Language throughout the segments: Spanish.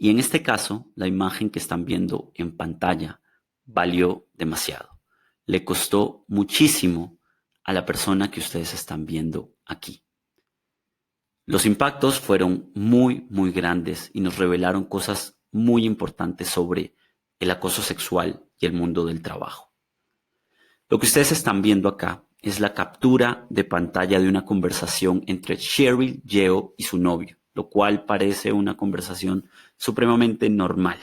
Y en este caso, la imagen que están viendo en pantalla valió demasiado. Le costó muchísimo a la persona que ustedes están viendo aquí. Los impactos fueron muy, muy grandes y nos revelaron cosas muy importantes sobre el acoso sexual y el mundo del trabajo. Lo que ustedes están viendo acá es la captura de pantalla de una conversación entre Cheryl Yeo y su novio, lo cual parece una conversación supremamente normal.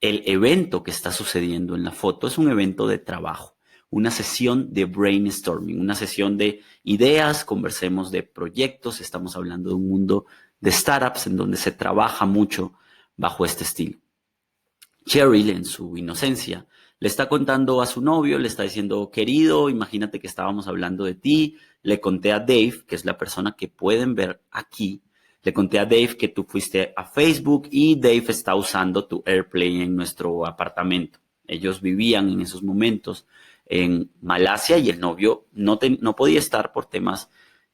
El evento que está sucediendo en la foto es un evento de trabajo, una sesión de brainstorming, una sesión de ideas, conversemos de proyectos, estamos hablando de un mundo de startups en donde se trabaja mucho bajo este estilo. Cheryl, en su inocencia, le está contando a su novio, le está diciendo, querido, imagínate que estábamos hablando de ti. Le conté a Dave, que es la persona que pueden ver aquí, le conté a Dave que tú fuiste a Facebook y Dave está usando tu AirPlay en nuestro apartamento. Ellos vivían en esos momentos en Malasia y el novio no podía estar por temas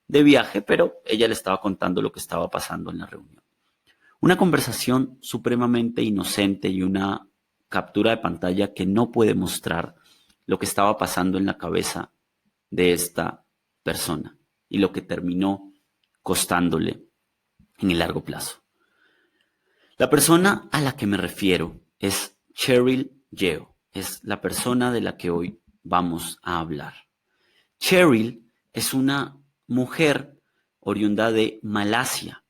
de viaje, pero ella le estaba contando lo que estaba pasando en la reunión. Una conversación supremamente inocente y una captura de pantalla que no puede mostrar lo que estaba pasando en la cabeza de esta persona y lo que terminó costándole en el largo plazo. La persona a la que me refiero es Cheryl Yeo, es la persona de la que hoy vamos a hablar. Cheryl es una mujer oriunda de Malasia.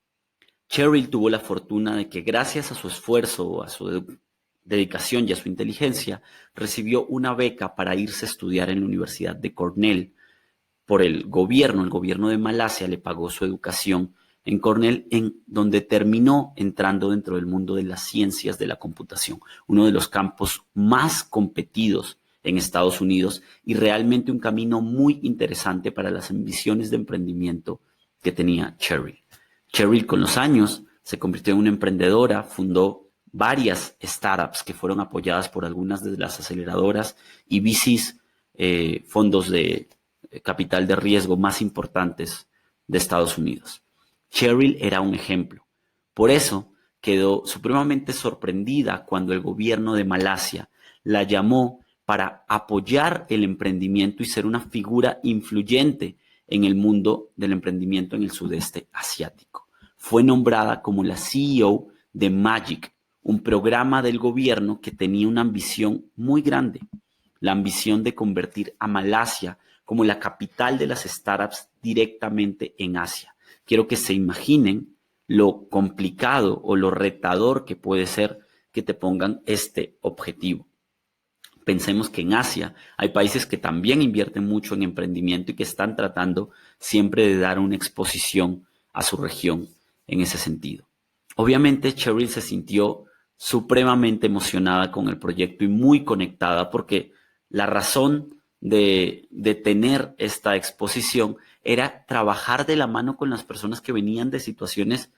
Cheryl tuvo la fortuna de que gracias a su esfuerzo, a su dedicación y a su inteligencia, recibió una beca para irse a estudiar en la Universidad de Cornell por el gobierno de Malasia le pagó su educación en Cornell, en donde terminó entrando dentro del mundo de las ciencias de la computación, uno de los campos más competidos en Estados Unidos y realmente un camino muy interesante para las ambiciones de emprendimiento que tenía Cheryl. Cheryl con los años se convirtió en una emprendedora, fundó varias startups que fueron apoyadas por algunas de las aceleradoras y VCs, fondos de capital de riesgo más importantes de Estados Unidos. Cheryl era un ejemplo. Por eso quedó supremamente sorprendida cuando el gobierno de Malasia la llamó para apoyar el emprendimiento y ser una figura influyente en el mundo del emprendimiento en el sudeste asiático. Fue nombrada como la CEO de Magic, un programa del gobierno que tenía una ambición muy grande, la ambición de convertir a Malasia como la capital de las startups directamente en Asia. Quiero que se imaginen lo complicado o lo retador que puede ser que te pongan este objetivo. Pensemos que en Asia hay países que también invierten mucho en emprendimiento y que están tratando siempre de dar una exposición a su región en ese sentido. Obviamente, Cheryl se sintió supremamente emocionada con el proyecto y muy conectada porque la razón de tener esta exposición era trabajar de la mano con las personas que venían de situaciones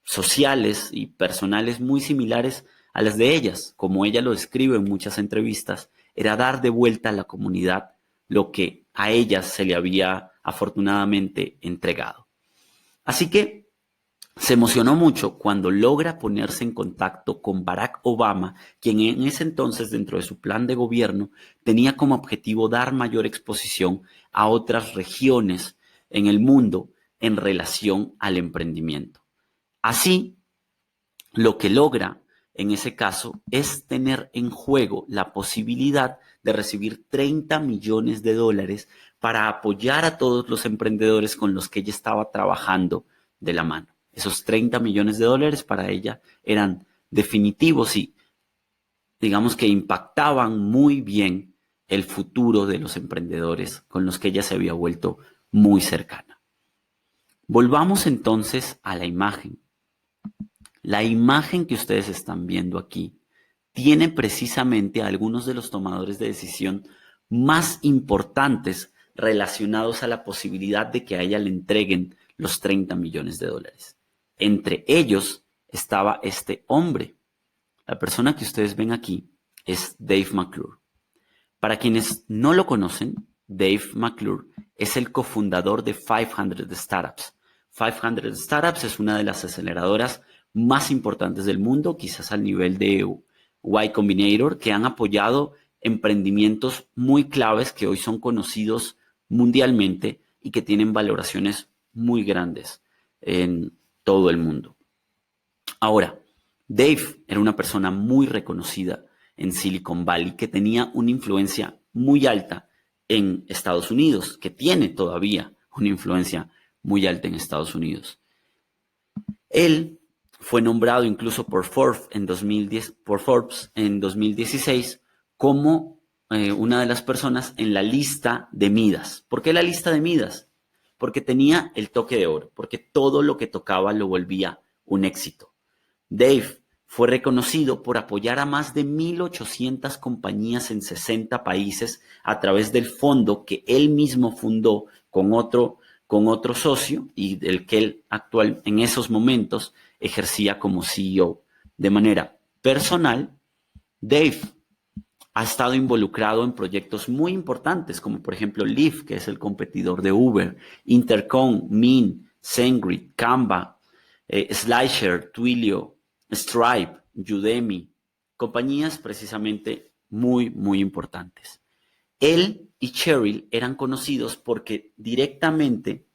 sociales y personales muy similares a las de ellas. Como ella lo describe en muchas entrevistas, era dar de vuelta a la comunidad lo que a ellas se le había afortunadamente entregado. Así que se emocionó mucho cuando logra ponerse en contacto con Barack Obama, quien en ese entonces, dentro de su plan de gobierno, tenía como objetivo dar mayor exposición a otras regiones en el mundo en relación al emprendimiento. Así, lo que logra en ese caso es tener en juego la posibilidad de recibir $30 millones para apoyar a todos los emprendedores con los que ella estaba trabajando de la mano. Esos $30 millones para ella eran definitivos y digamos que impactaban muy bien el futuro de los emprendedores con los que ella se había vuelto muy cercana. Volvamos entonces a la imagen. La imagen que ustedes están viendo aquí tiene precisamente a algunos de los tomadores de decisión más importantes relacionados a la posibilidad de que a ella le entreguen los $30 millones. Entre ellos estaba este hombre. La persona que ustedes ven aquí es Dave McClure. Para quienes no lo conocen, Dave McClure es el cofundador de 500 Startups. 500 Startups es una de las aceleradoras más importantes del mundo, quizás al nivel de Y Combinator, que han apoyado emprendimientos muy claves que hoy son conocidos mundialmente y que tienen valoraciones muy grandes en todo el mundo. Ahora, Dave era una persona muy reconocida en Silicon Valley que tenía una influencia muy alta en Estados Unidos, que tiene todavía una influencia muy alta en Estados Unidos. Él fue nombrado incluso por Forbes en 2016 como una de las personas en la lista de Midas. ¿Por qué la lista de Midas? Porque tenía el toque de oro, porque todo lo que tocaba lo volvía un éxito. Dave fue reconocido por apoyar a más de 1,800 compañías en 60 países a través del fondo que él mismo fundó con otro socio y del que él actual en esos momentos ejercía como CEO. De manera personal, Dave ha estado involucrado en proyectos muy importantes, como por ejemplo Lyft, que es el competidor de Uber, Intercom, Mint, SendGrid, Canva, Slideshare, Twilio, Stripe, Udemy, compañías precisamente muy, muy importantes. Él y Cheryl eran conocidos porque directamente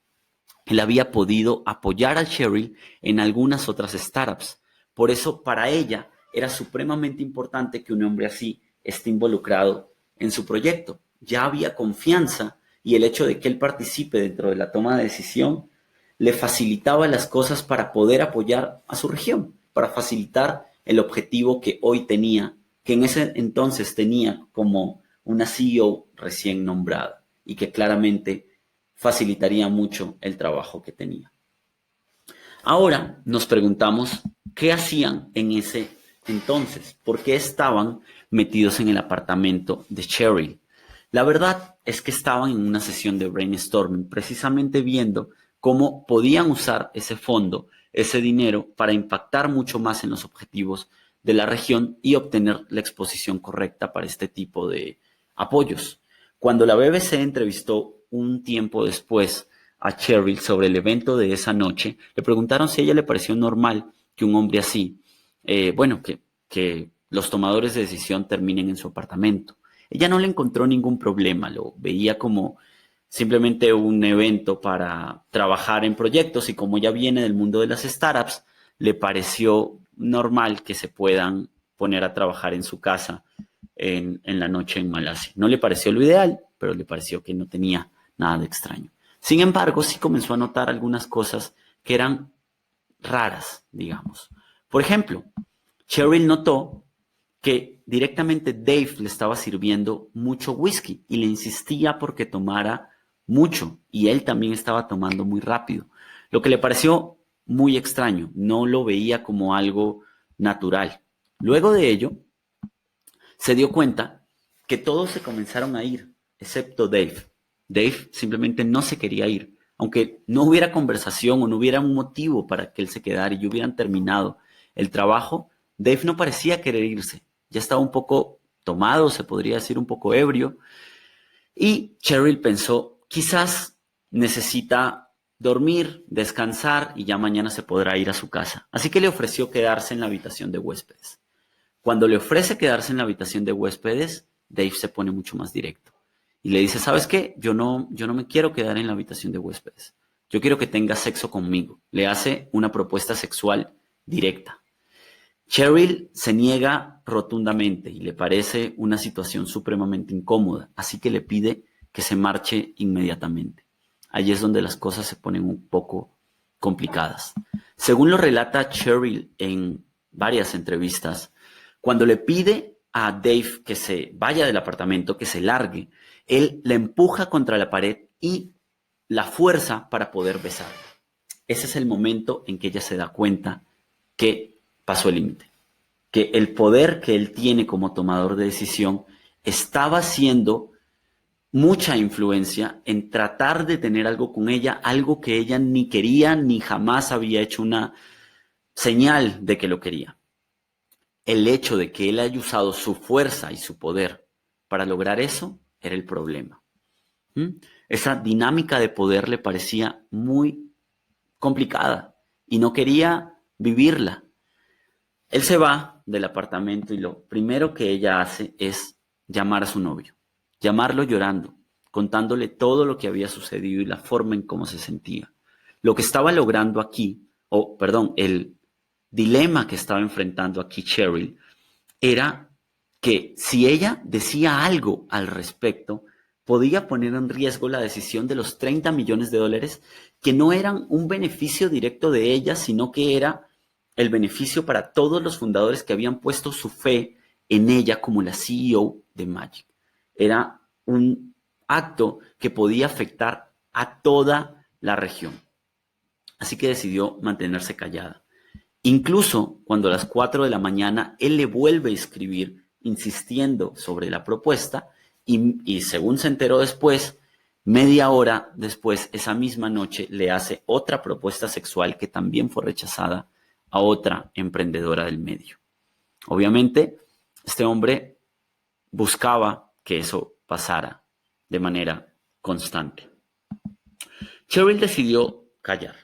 él había podido apoyar a Cheryl en algunas otras startups. Por eso, para ella era supremamente importante que un hombre así esté involucrado en su proyecto. Ya había confianza y el hecho de que él participe dentro de la toma de decisión le facilitaba las cosas para poder apoyar a su región, para facilitar el objetivo que hoy tenía, que en ese entonces tenía como una CEO recién nombrada y que claramente facilitaría mucho el trabajo que tenía. Ahora nos preguntamos qué hacían en ese entonces, por qué estaban metidos en el apartamento de Cheryl. La verdad es que estaban en una sesión de brainstorming, precisamente viendo cómo podían usar ese fondo, ese dinero, para impactar mucho más en los objetivos de la región y obtener la exposición correcta para este tipo de apoyos. Cuando la BBC entrevistó un tiempo después a Cheryl sobre el evento de esa noche, le preguntaron si a ella le pareció normal que un hombre así, que los tomadores de decisión terminen en su apartamento. Ella no le encontró ningún problema, lo veía como simplemente un evento para trabajar en proyectos y como ella viene del mundo de las startups, le pareció normal que se puedan poner a trabajar en su casa en la noche en Malasia. No le pareció lo ideal, pero le pareció que no tenía nada de extraño. Sin embargo, sí comenzó a notar algunas cosas que eran raras, digamos. Por ejemplo, Cheryl notó que directamente Dave le estaba sirviendo mucho whisky y le insistía porque tomara mucho y él también estaba tomando muy rápido, lo que le pareció muy extraño, no lo veía como algo natural. Luego de ello, se dio cuenta que todos se comenzaron a ir, excepto Dave. Dave simplemente no se quería ir. Aunque no hubiera conversación o no hubiera un motivo para que él se quedara y hubieran terminado el trabajo, Dave no parecía querer irse. Ya estaba un poco tomado, se podría decir un poco ebrio. Y Cheryl pensó, quizás necesita dormir, descansar y ya mañana se podrá ir a su casa. Así que le ofreció quedarse en la habitación de huéspedes. Cuando le ofrece quedarse en la habitación de huéspedes, Dave se pone mucho más directo. Y le dice, ¿sabes qué? Yo no me quiero quedar en la habitación de huéspedes. Yo quiero que tengas sexo conmigo. Le hace una propuesta sexual directa. Cheryl se niega rotundamente y le parece una situación supremamente incómoda, así que le pide que se marche inmediatamente. Allí es donde las cosas se ponen un poco complicadas. Según lo relata Cheryl en varias entrevistas, cuando le pide a Dave que se vaya del apartamento, que se largue, él la empuja contra la pared y la fuerza para poder besarla. Ese es el momento en que ella se da cuenta que pasó el límite, que el poder que él tiene como tomador de decisión estaba haciendo mucha influencia en tratar de tener algo con ella, algo que ella ni quería ni jamás había hecho una señal de que lo quería. El hecho de que él haya usado su fuerza y su poder para lograr eso era el problema. Esa dinámica de poder le parecía muy complicada y no quería vivirla. Él se va del apartamento y lo primero que ella hace es llamar a su novio, llamarlo llorando, contándole todo lo que había sucedido y la forma en cómo se sentía. Lo que estaba logrando aquí, el dilema que estaba enfrentando aquí Cheryl, era que si ella decía algo al respecto, podía poner en riesgo la decisión de los 30 millones de dólares, que no eran un beneficio directo de ella, sino que era el beneficio para todos los fundadores que habían puesto su fe en ella como la CEO de Magic. Era un acto que podía afectar a toda la región. Así que decidió mantenerse callada. Incluso cuando a las 4 de la mañana él le vuelve a escribir insistiendo sobre la propuesta y según se enteró después, media hora después, esa misma noche, le hace otra propuesta sexual que también fue rechazada a otra emprendedora del medio. Obviamente, este hombre buscaba que eso pasara de manera constante. Cheryl decidió callar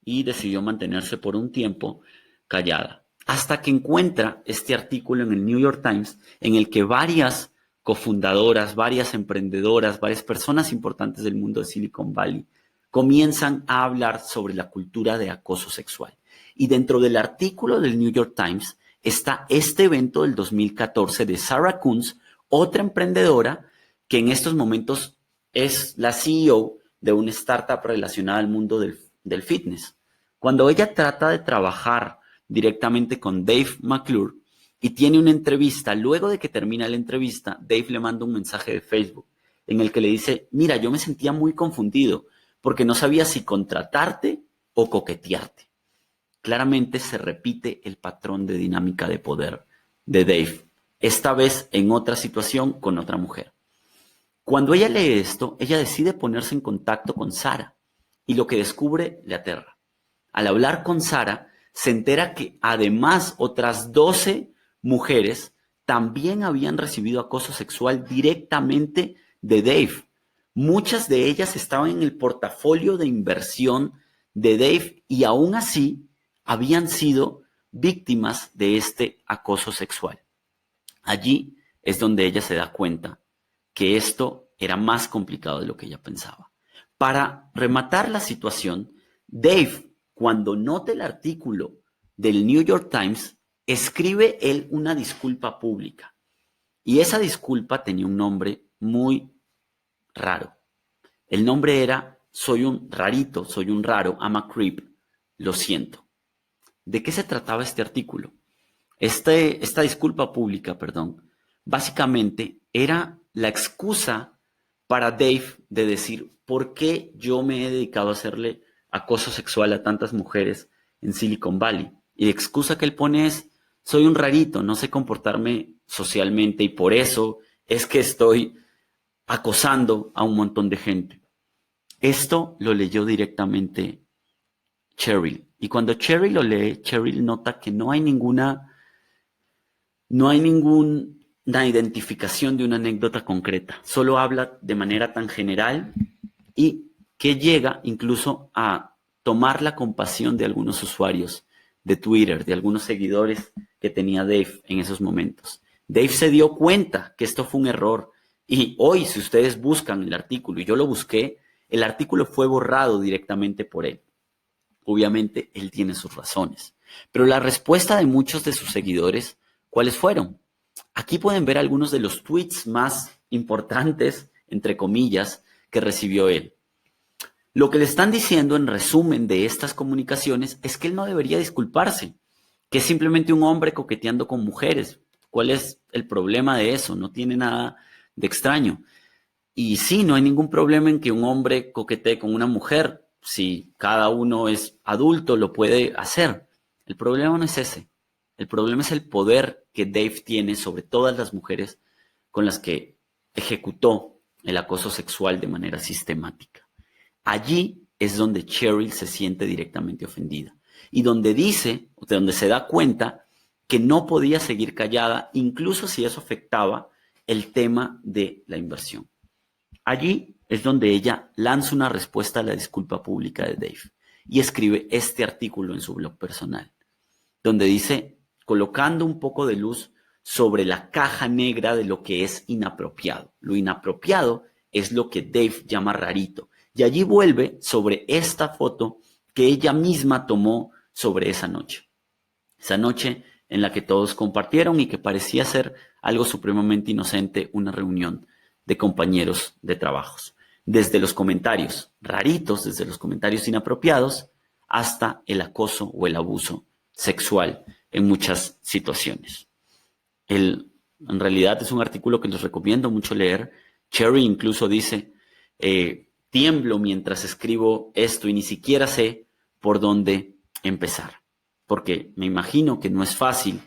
y decidió mantenerse por un tiempo callada, hasta que encuentra este artículo en el New York Times en el que varias cofundadoras, varias emprendedoras, varias personas importantes del mundo de Silicon Valley comienzan a hablar sobre la cultura de acoso sexual. Y dentro del artículo del New York Times está este evento del 2014 de Sarah Kunz, otra emprendedora que en estos momentos es la CEO de una startup relacionada al mundo del fitness. Cuando ella trata de trabajar directamente con Dave McClure y tiene una entrevista, luego de que termina la entrevista, Dave le manda un mensaje de Facebook en el que le dice, mira, yo me sentía muy confundido porque no sabía si contratarte o coquetearte. Claramente se repite el patrón de dinámica de poder de Dave, esta vez en otra situación con otra mujer. Cuando ella lee esto, ella decide ponerse en contacto con Sara y lo que descubre le aterra. Al hablar con Sara, se entera que además otras 12 mujeres también habían recibido acoso sexual directamente de Dave. Muchas de ellas estaban en el portafolio de inversión de Dave y aún así habían sido víctimas de este acoso sexual. Allí es donde ella se da cuenta que esto era más complicado de lo que ella pensaba. Para rematar la situación, Dave, cuando nota el artículo del New York Times, escribe él una disculpa pública. Y esa disculpa tenía un nombre muy raro. El nombre era, soy un rarito, soy un raro, I'm a creep, lo siento. ¿De qué se trataba este artículo? Esta disculpa pública, básicamente era la excusa para Dave de decir, ¿por qué yo me he dedicado a hacerle acoso sexual a tantas mujeres en Silicon Valley? Y la excusa que él pone es, soy un rarito, no sé comportarme socialmente y por eso es que estoy acosando a un montón de gente. Esto lo leyó directamente Cheryl. Y cuando Cheryl lo lee, Cheryl nota que no hay ninguna identificación de una anécdota concreta. Solo habla de manera tan general y que llega incluso a tomar la compasión de algunos usuarios de Twitter, de algunos seguidores que tenía Dave en esos momentos. Dave se dio cuenta que esto fue un error y hoy, si ustedes buscan el artículo, y yo lo busqué, el artículo fue borrado directamente por él. Obviamente, él tiene sus razones. Pero la respuesta de muchos de sus seguidores, ¿cuáles fueron? Aquí pueden ver algunos de los tweets más importantes, entre comillas, que recibió él. Lo que le están diciendo en resumen de estas comunicaciones es que él no debería disculparse, que es simplemente un hombre coqueteando con mujeres. ¿Cuál es el problema de eso? No tiene nada de extraño. Y sí, no hay ningún problema en que un hombre coquetee con una mujer. Si cada uno es adulto, lo puede hacer. El problema no es ese. El problema es el poder que Dave tiene sobre todas las mujeres con las que ejecutó el acoso sexual de manera sistemática. Allí es donde Cheryl se siente directamente ofendida y donde se da cuenta que no podía seguir callada, incluso si eso afectaba el tema de la inversión. Allí es donde ella lanza una respuesta a la disculpa pública de Dave y escribe este artículo en su blog personal, donde dice, colocando un poco de luz sobre la caja negra de lo que es inapropiado. Lo inapropiado es lo que Dave llama rarito. Y allí vuelve sobre esta foto que ella misma tomó sobre esa noche. Esa noche en la que todos compartieron y que parecía ser algo supremamente inocente, una reunión de compañeros de trabajos. Desde los comentarios raritos, desde los comentarios inapropiados, hasta el acoso o el abuso sexual en muchas situaciones. En realidad es un artículo que les recomiendo mucho leer. Cherry incluso dice, tiemblo mientras escribo esto y ni siquiera sé por dónde empezar. Porque me imagino que no es fácil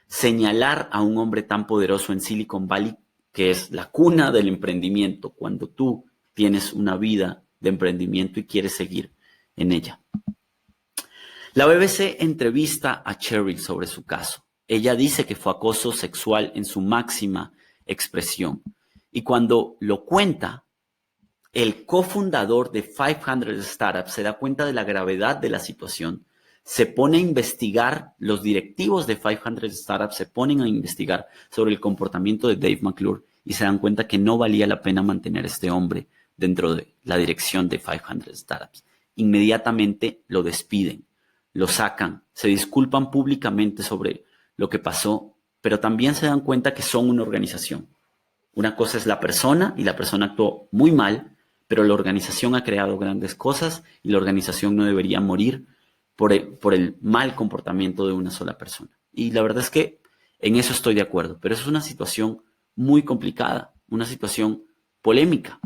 señalar a un hombre tan poderoso en Silicon Valley, que es la cuna del emprendimiento, cuando tú tienes una vida de emprendimiento y quieres seguir en ella. La BBC entrevista a Cheryl sobre su caso. Ella dice que fue acoso sexual en su máxima expresión. Y cuando lo cuenta, el cofundador de 500 Startups se da cuenta de la gravedad de la situación, se pone a investigar, los directivos de 500 Startups se ponen a investigar sobre el comportamiento de Dave McClure y se dan cuenta que no valía la pena mantener a este hombre dentro de la dirección de 500 Startups. Inmediatamente lo despiden, lo sacan, se disculpan públicamente sobre lo que pasó, pero también se dan cuenta que son una organización. Una cosa es la persona y la persona actuó muy mal, pero la organización ha creado grandes cosas y la organización no debería morir por el mal comportamiento de una sola persona. Y la verdad es que en eso estoy de acuerdo, pero es una situación muy complicada, una situación polémica.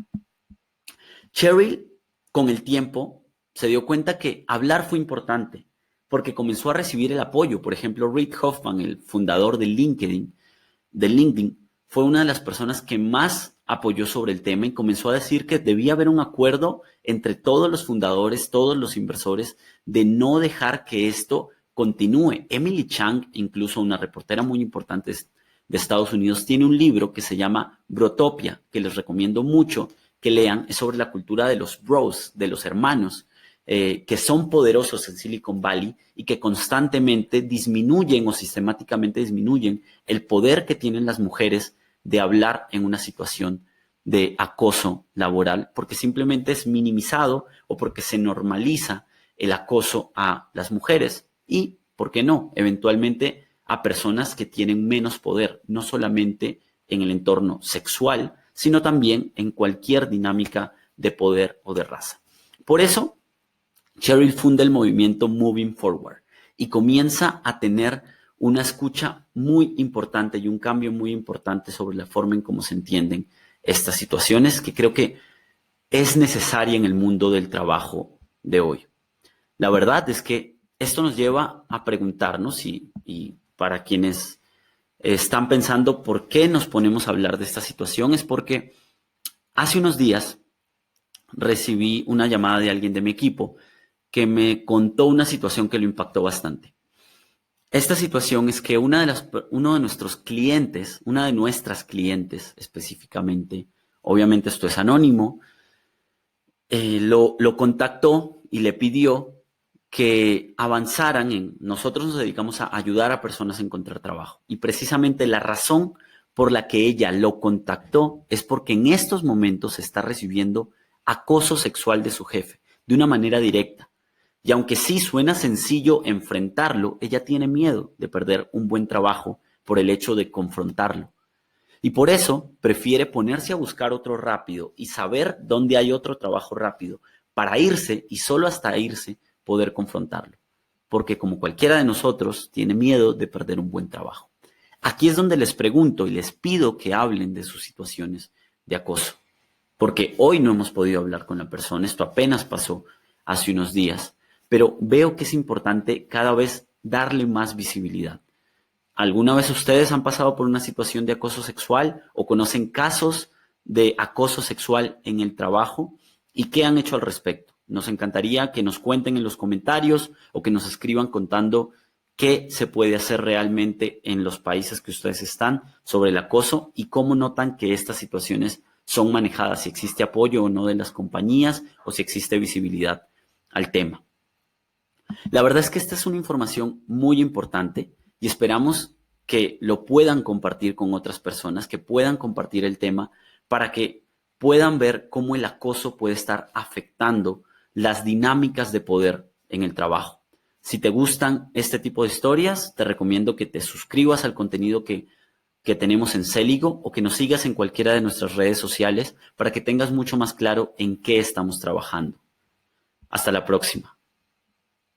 Cheryl, con el tiempo, se dio cuenta que hablar fue importante porque comenzó a recibir el apoyo. Por ejemplo, Reid Hoffman, el fundador de LinkedIn, fue una de las personas que más apoyó sobre el tema y comenzó a decir que debía haber un acuerdo entre todos los fundadores, todos los inversores, de no dejar que esto continúe. Emily Chang, incluso una reportera muy importante de Estados Unidos, tiene un libro que se llama Brotopia, que les recomiendo mucho que lean. Es sobre la cultura de los bros, de los hermanos, que son poderosos en Silicon Valley y que constantemente disminuyen o sistemáticamente disminuyen el poder que tienen las mujeres de hablar en una situación de acoso laboral, porque simplemente es minimizado o porque se normaliza el acoso a las mujeres y, ¿por qué no?, eventualmente a personas que tienen menos poder, no solamente en el entorno sexual, sino también en cualquier dinámica de poder o de raza. Por eso, Cheryl funda el movimiento Moving Forward y comienza a tener una escucha muy importante y un cambio muy importante sobre la forma en cómo se entienden estas situaciones, que creo que es necesaria en el mundo del trabajo de hoy. La verdad es que esto nos lleva a preguntarnos, y para quienes están pensando por qué nos ponemos a hablar de esta situación, es porque hace unos días recibí una llamada de alguien de mi equipo que me contó una situación que lo impactó bastante. Esta situación es que uno de nuestras clientes específicamente, obviamente esto es anónimo, lo contactó y le pidió que avanzaran nosotros nos dedicamos a ayudar a personas a encontrar trabajo. Y precisamente la razón por la que ella lo contactó es porque en estos momentos está recibiendo acoso sexual de su jefe, de una manera directa. Y aunque sí suena sencillo enfrentarlo, ella tiene miedo de perder un buen trabajo por el hecho de confrontarlo. Y por eso prefiere ponerse a buscar otro rápido y saber dónde hay otro trabajo rápido para irse y solo hasta irse poder confrontarlo. Porque como cualquiera de nosotros, tiene miedo de perder un buen trabajo. Aquí es donde les pregunto y les pido que hablen de sus situaciones de acoso. Porque hoy no hemos podido hablar con la persona, esto apenas pasó hace unos días. Pero veo que es importante cada vez darle más visibilidad. ¿Alguna vez ustedes han pasado por una situación de acoso sexual o conocen casos de acoso sexual en el trabajo? ¿Y qué han hecho al respecto? Nos encantaría que nos cuenten en los comentarios o que nos escriban contando qué se puede hacer realmente en los países que ustedes están sobre el acoso y cómo notan que estas situaciones son manejadas, si existe apoyo o no de las compañías o si existe visibilidad al tema. La verdad es que esta es una información muy importante y esperamos que lo puedan compartir con otras personas, que puedan compartir el tema para que puedan ver cómo el acoso puede estar afectando las dinámicas de poder en el trabajo. Si te gustan este tipo de historias, te recomiendo que te suscribas al contenido que tenemos en Céligo o que nos sigas en cualquiera de nuestras redes sociales para que tengas mucho más claro en qué estamos trabajando. Hasta la próxima.